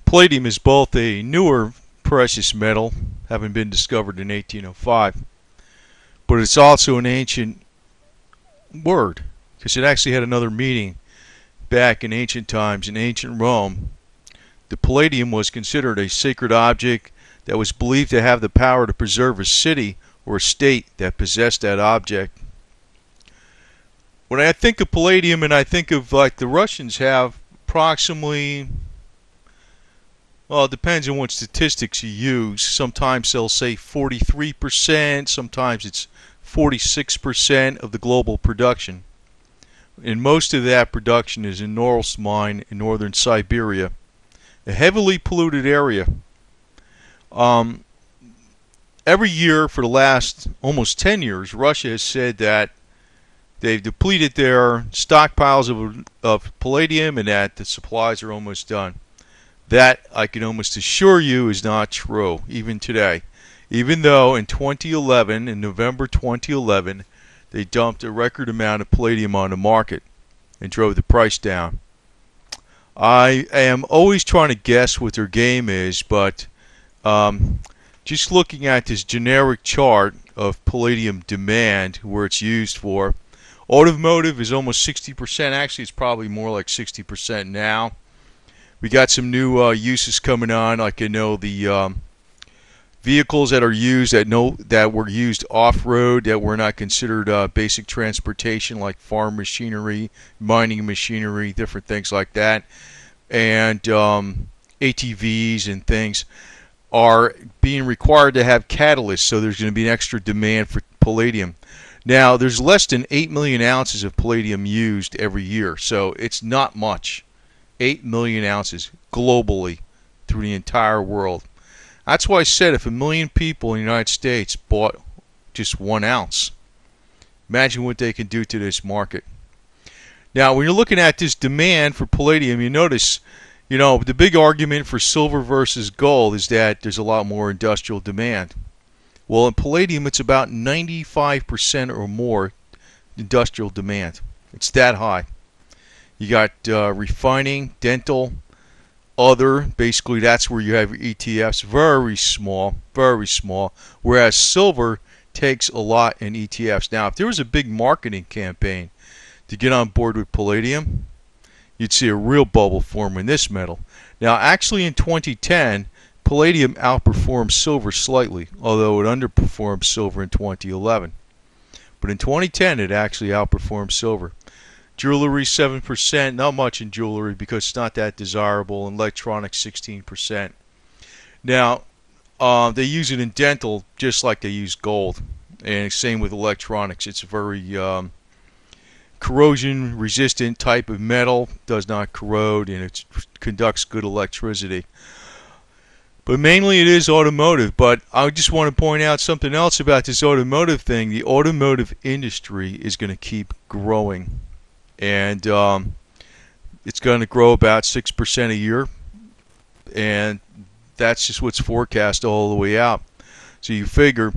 Palladium is both a newer precious metal, having been discovered in 1805, but it's also an ancient word because it actually had another meaning back in ancient times in ancient Rome. The palladium was considered a sacred object that was believed to have the power to preserve a city or a state that possessed that object. When I think of palladium, and I think of like the Russians have approximately, well, it depends on what statistics you use. Sometimes they'll say 43%, sometimes it's 46% of the global production. And most of that production is in Norilsk mine in northern Siberia, a heavily polluted area. Every year for the last almost 10 years, Russia has said that they've depleted their stockpiles of palladium and that the supplies are almost done. That, I can almost assure you, is not true, even today. Even though in 2011, in November 2011, they dumped a record amount of palladium on the market and drove the price down. I am always trying to guess what their game is, but just looking at this generic chart of palladium demand, where it's used for, automotive is almost 60%. Actually, it's probably more like 60% now. We got some new uses coming on, like I know the vehicles that are used that were used off-road, that were not considered basic transportation, like farm machinery, mining machinery, different things like that, and ATVs and things are being required to have catalysts, so there's going to be an extra demand for palladium. Now, there's less than 8 million ounces of palladium used every year, so it's not much. 8 million ounces globally through the entire world. That's why I said if 1 million people in the United States bought just 1 ounce, imagine what they can do to this market. Now, when you're looking at this demand for palladium, you notice, the big argument for silver versus gold is that there's a lot more industrial demand. Well, in palladium, it's about 95% or more industrial demand. It's that high. You got refining, dental, other, basically that's where you have your ETFs, very small, whereas silver takes a lot in ETFs. Now, if there was a big marketing campaign to get on board with palladium, you'd see a real bubble form in this metal. Now, actually in 2010, palladium outperformed silver slightly, although it underperformed silver in 2011. But in 2010, it actually outperformed silver. Jewelry 7%, not much in jewelry because it's not that desirable. And electronics 16%. Now, they use it in dental just like they use gold. And same with electronics. It's a very corrosion resistant type of metal, does not corrode, and it conducts good electricity. But mainly it is automotive. But I just want to point out something else about this automotive thing. The automotive industry is going to keep growing. And it's going to grow about 6% a year, and that's just what's forecast all the way out. So you figure,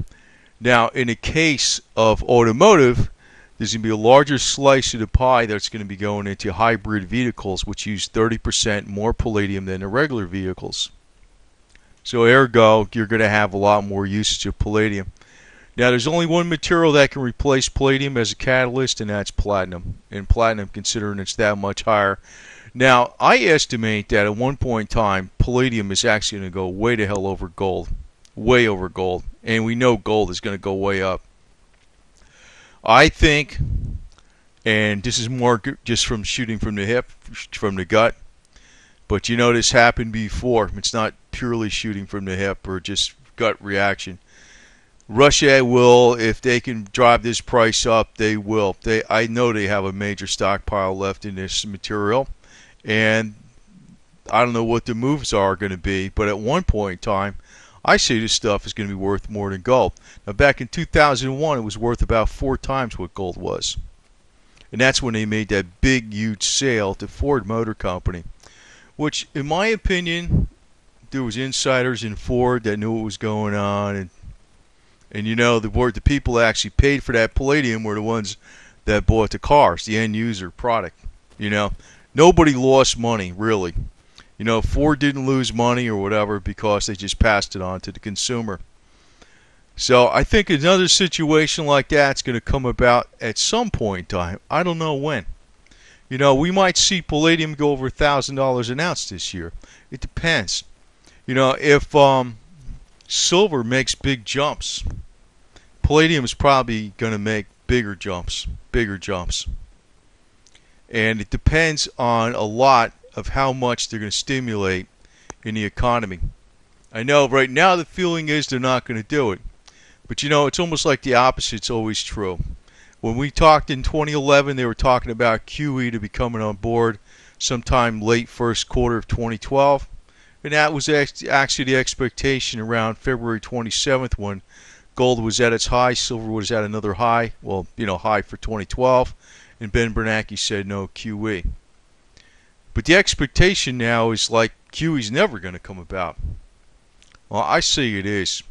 now in the case of automotive, there's going to be a larger slice of the pie that's going to be going into hybrid vehicles, which use 30% more palladium than the regular vehicles. So ergo, you're going to have a lot more usage of palladium. Now, there's only one material that can replace palladium as a catalyst, and that's platinum. And platinum, considering it's that much higher. Now, I estimate that at one point in time, palladium is actually going to go way to hell over gold. Way over gold. And we know gold is going to go way up. I think, and this is more just from shooting from the hip, from the gut, but this happened before. It's not purely shooting from the hip or just gut reaction. Russia will, if they can drive this price up, they will. I know they have a major stockpile left in this material, and I don't know what the moves are going to be, but at one point in time, I say this stuff is going to be worth more than gold. Now, back in 2001, it was worth about 4 times what gold was, and that's when they made that big, huge sale to Ford Motor Company, which, in my opinion, there was insiders in Ford that knew what was going on, and the people that actually paid for that palladium were the ones that bought the cars, the end user product. Nobody lost money, really. Ford didn't lose money or whatever because they just passed it on to the consumer. So I think another situation like that's going to come about at some point in time. I don't know when. We might see palladium go over $1,000 an ounce this year. It depends. If silver makes big jumps, palladium is probably going to make bigger jumps. And it depends on a lot of how much they're going to stimulate in the economy. I know right now the feeling is they're not going to do it. But it's almost like the opposite's always true. When we talked in 2011, they were talking about QE to be coming on board sometime late first quarter of 2012. And that was actually the expectation around February 27th when gold was at its high, silver was at another high, high for 2012. And Ben Bernanke said no QE. But the expectation now is like QE's never going to come about. Well, I say it is.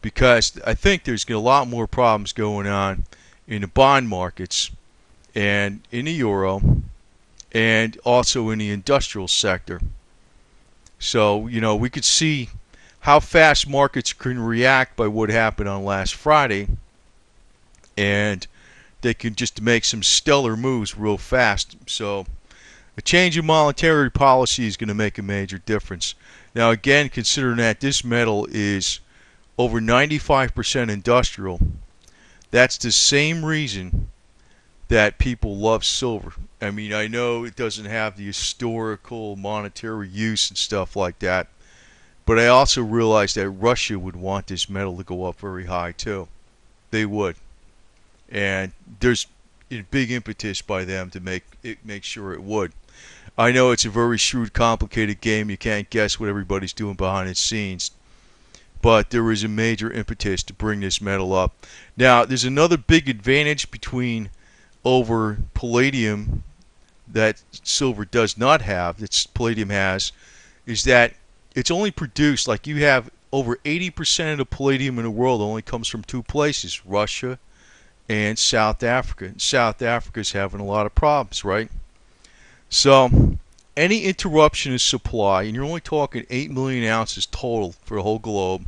Because I think there's a lot more problems going on in the bond markets and in the euro and also in the industrial sector. So, we could see how fast markets can react by what happened on last Friday, and they can just make some stellar moves real fast. So a change in monetary policy is going to make a major difference. Now, again, considering that this metal is over 95% industrial, that's the same reason that people love silver. I mean, I know it doesn't have the historical monetary use and stuff like that, but I also realize that Russia would want this metal to go up very high too. They would. And there's a big impetus by them to make sure it would. I know it's a very shrewd, complicated game. You can't guess what everybody's doing behind the scenes. But there is a major impetus to bring this metal up. Now, there's another big advantage over palladium that silver does not have, that palladium has, is that it's only produced, like you have over 80% of the palladium in the world only comes from two places, Russia and South Africa. South Africa's having a lot of problems, right? So any interruption in supply, and you're only talking 8 million ounces total for the whole globe,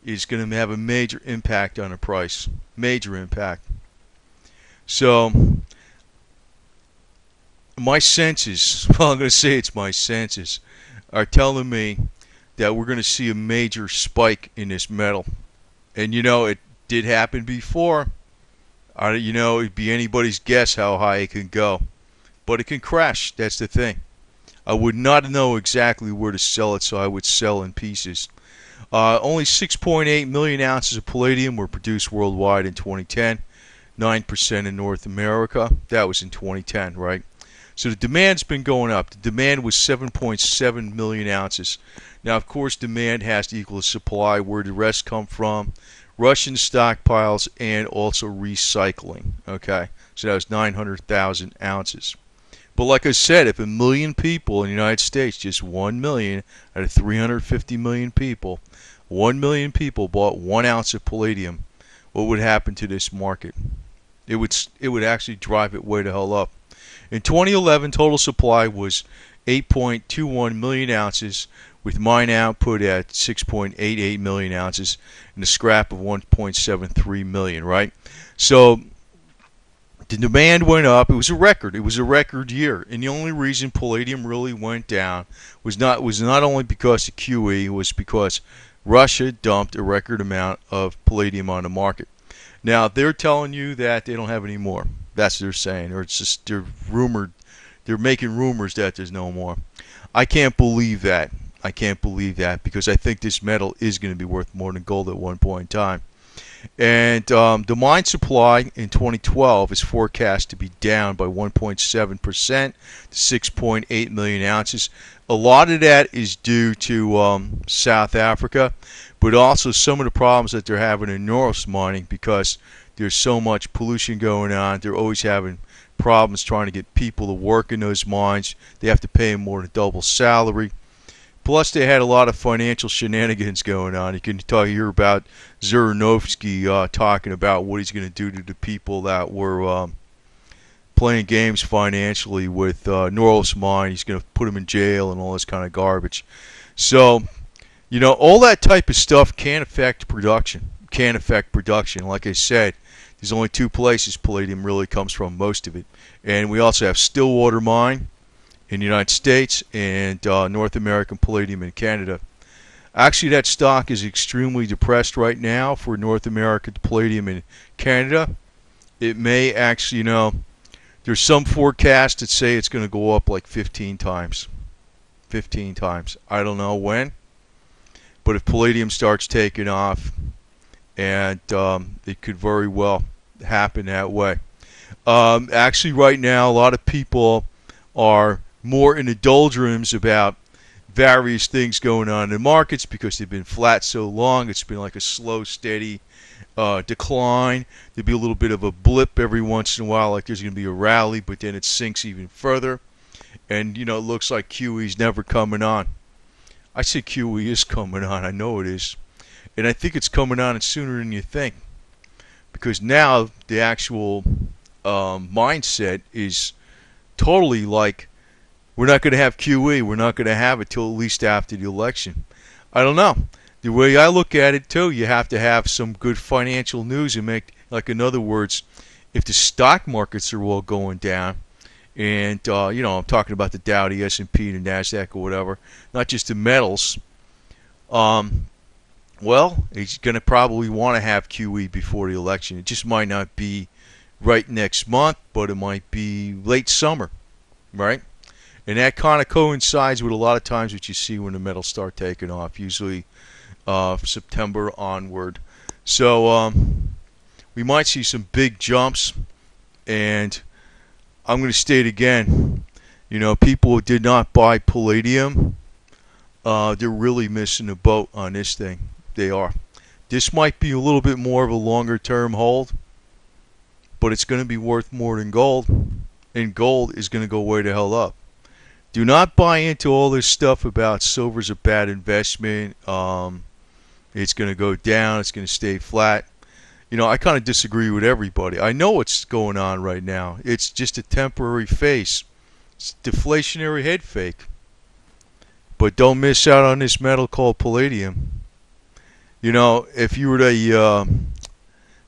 is going to have a major impact on the price. Major impact. So my senses, well, I'm going to say it's my senses, are telling me that we're going to see a major spike in this metal. And it did happen before. It'd be anybody's guess how high it can go. But it can crash. That's the thing. I would not know exactly where to sell it, so I would sell in pieces. Only 6.8 million ounces of palladium were produced worldwide in 2010. 9% in North America. That was in 2010, right? So the demand's been going up. The demand was 7.7 million ounces. Now, of course, demand has to equal the supply. Where the rest come from? Russian stockpiles and also recycling. Okay, so that was 900,000 ounces. But like I said, if 1 million people in the United States, just 1 million out of 350 million people, 1 million people bought 1 ounce of palladium, what would happen to this market? It would actually drive it way the hell up. In 2011, total supply was 8.21 million ounces, with mine output at 6.88 million ounces and a scrap of 1.73 million, right? So the demand went up. It was a record. It was a record year. And the only reason palladium really went down was not only because of QE, it was because Russia dumped a record amount of palladium on the market. Now, they're telling you that they don't have any more. That's what they're saying. Or it's just they're making rumors that there's no more. I can't believe that. I can't believe that because I think this metal is going to be worth more than gold at one point in time. And the mine supply in 2012 is forecast to be down by 1.7% to 6.8 million ounces. A lot of that is due to South Africa, but also some of the problems that they're having in North mining because there's so much pollution going on. They're always having problems trying to get people to work in those mines. They have to pay them more than double salary. Plus, they had a lot of financial shenanigans going on. You can hear about Zhirinovsky talking about what he's going to do to the people that were playing games financially with Norris Mine. He's going to put him in jail and all this kind of garbage. So, all that type of stuff can affect production. Can affect production. Like I said, there's only two places palladium really comes from, most of it. And we also have Stillwater Mine in the United States and North American Palladium in Canada. Actually, that stock is extremely depressed right now for North American Palladium in Canada. It may actually, there's some forecasts that say it's going to go up like 15 times. 15 times. I don't know when. But if palladium starts taking off, and it could very well happen that way. Actually, right now, a lot of people are more in the doldrums about various things going on in the markets because they've been flat so long. It's been like a slow, steady decline. There'll be a little bit of a blip every once in a while, like there's going to be a rally, but then it sinks even further. And, it looks like QE's never coming on. I say QE is coming on. I know it is. And I think it's coming on sooner than you think. Because now the actual mindset is totally like, we're not going to have QE. We're not going to have it till at least after the election. I don't know. The way I look at it, too, you have to have some good financial news and make, like, in other words, if the stock markets are all going down, and, I'm talking about the Dow, the S&P, the NASDAQ, or whatever, not just the metals, well, he's going to probably want to have QE before the election. It just might not be right next month, but it might be late summer, right? And that kind of coincides with a lot of times what you see when the metals start taking off, usually September onward. So we might see some big jumps, and I'm going to state again, people who did not buy palladium, they're really missing the boat on this thing. They are. This might be a little bit more of a longer term hold, but it's going to be worth more than gold, and gold is going to go way the hell up. Do not buy into all this stuff about silver's a bad investment. It's going to go down. It's going to stay flat. I kind of disagree with everybody. I know what's going on right now. It's just a temporary phase. It's a deflationary head fake. But don't miss out on this metal called palladium. If you were the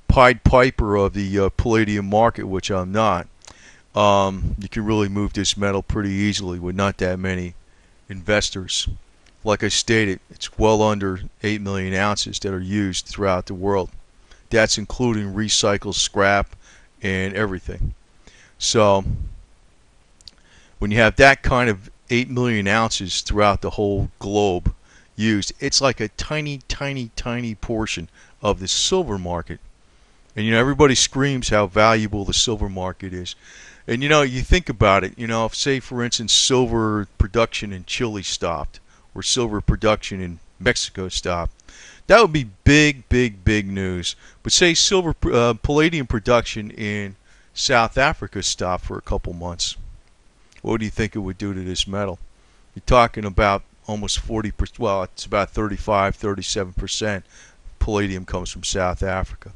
Pied Piper of the palladium market, which I'm not, you can really move this metal pretty easily with not that many investors. Like I stated, it's well under 8 million ounces that are used throughout the world. That's including recycled scrap and everything. So when you have that kind of 8 million ounces throughout the whole globe used, it's like a tiny, tiny, tiny portion of the silver market. And everybody screams how valuable the silver market is. And you think about it, if, say, for instance, silver production in Chile stopped, or silver production in Mexico stopped, that would be big, big, big news. But say silver palladium production in South Africa stopped for a couple months. What do you think it would do to this metal? You're talking about almost 40%, well, it's about 35, 37% palladium comes from South Africa.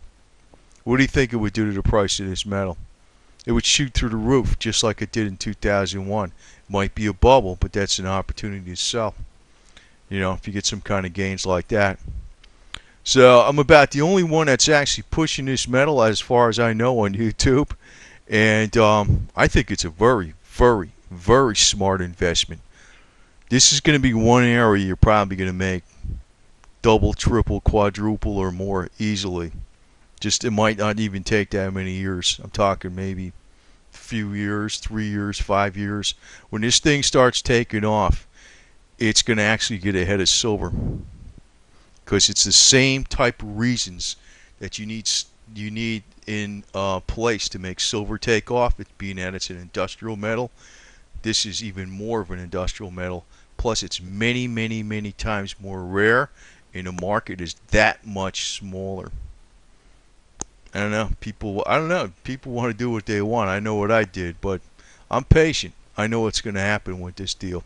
What do you think it would do to the price of this metal? It would shoot through the roof just like it did in 2001. It might be a bubble, but that's an opportunity to sell. If you get some kind of gains like that. So I'm about the only one that's actually pushing this metal as far as I know on YouTube. And I think it's a very, very, very smart investment. This is going to be one area you're probably going to make double, triple, quadruple, or more easily. Just it might not even take that many years. I'm talking maybe a few years, 3 years, 5 years. When this thing starts taking off, it's going to actually get ahead of silver. Because it's the same type of reasons that you need in place to make silver take off. It's being that it's an industrial metal. This is even more of an industrial metal. Plus, it's many, many, many times more rare, and the market is that much smaller. I don't know. People want to do what they want. I know what I did, but I'm patient. I know what's going to happen with this deal.